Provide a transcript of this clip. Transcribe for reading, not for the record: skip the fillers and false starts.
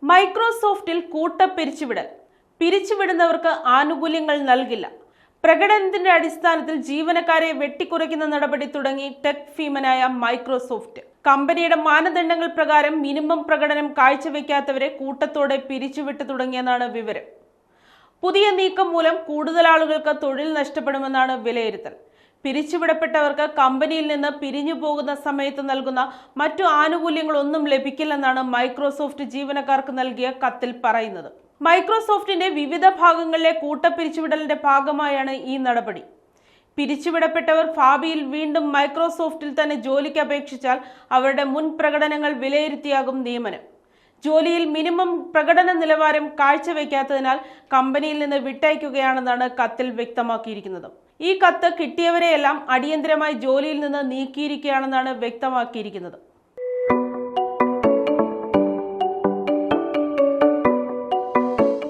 മൈക്രോസോഫ്റ്റിൽ കൂട്ടപ്പിരിച്ചുവിടൽ. പിരിച്ചുവിടുന്നവർക്ക് ആനുകൂല്യങ്ങൾ നൽകില്ല. പ്രകടനത്തിന്റെ അടിസ്ഥാനത്തിൽ ജീവനക്കാരെ വെട്ടിക്കുറയ്ക്കുന്ന നടപടി തുടങ്ങി ടെക് ഭീമനായ മൈക്രോസോഫ്റ്റ്. കമ്പനിയുടെ മാനദണ്ഡങ്ങൾ പ്രകാരം മിനിമം പ്രകടനം കാഴ്ചവെക്കാത്തവരെ കൂട്ടത്തോടെ പിരിച്ചുവിട്ടു തുടങ്ങിയെന്നാണ് വിവരം. പുതിയ നീക്കം മൂലം കൂടുതൽ ആളുകൾക്ക് തൊഴിൽ നഷ്ടപ്പെടുമെന്നാണ് വിലയിരുത്തൽ. പിരിച്ചുവിടപ്പെട്ടവർക്ക് കമ്പനിയിൽ നിന്ന് പിരിഞ്ഞു പോകുന്ന സമയത്ത് നൽകുന്ന മറ്റു ആനുകൂല്യങ്ങളൊന്നും ലഭിക്കില്ലെന്നാണ് മൈക്രോസോഫ്റ്റ് ജീവനക്കാർക്ക് നൽകിയ കത്തിൽ പറയുന്നത്. മൈക്രോസോഫ്റ്റിന്റെ വിവിധ ഭാഗങ്ങളിലെ കൂട്ടപ്പിരിച്ചുവിടലിന്റെ ഭാഗമായാണ് ഈ നടപടി. പിരിച്ചുവിടപ്പെട്ടവർ ഭാവിയിൽ വീണ്ടും മൈക്രോസോഫ്റ്റിൽ തന്നെ ജോലിക്ക് അപേക്ഷിച്ചാൽ അവരുടെ മുൻ പ്രകടനങ്ങൾ വിലയിരുത്തിയാകും നിയമനം. ജോലിയിൽ മിനിമം പ്രകടന നിലവാരം കാഴ്ചവെക്കാത്തതിനാൽ കമ്പനിയിൽ നിന്ന് വിട്ടയക്കുകയാണെന്നാണ് കത്തിൽ വ്യക്തമാക്കിയിരിക്കുന്നത്. ഈ കത്ത് കിട്ടിയവരെയെല്ലാം അടിയന്തരമായി ജോലിയിൽ നിന്ന് നീക്കിയിരിക്കുകയാണെന്നാണ് വ്യക്തമാക്കിയിരിക്കുന്നത്.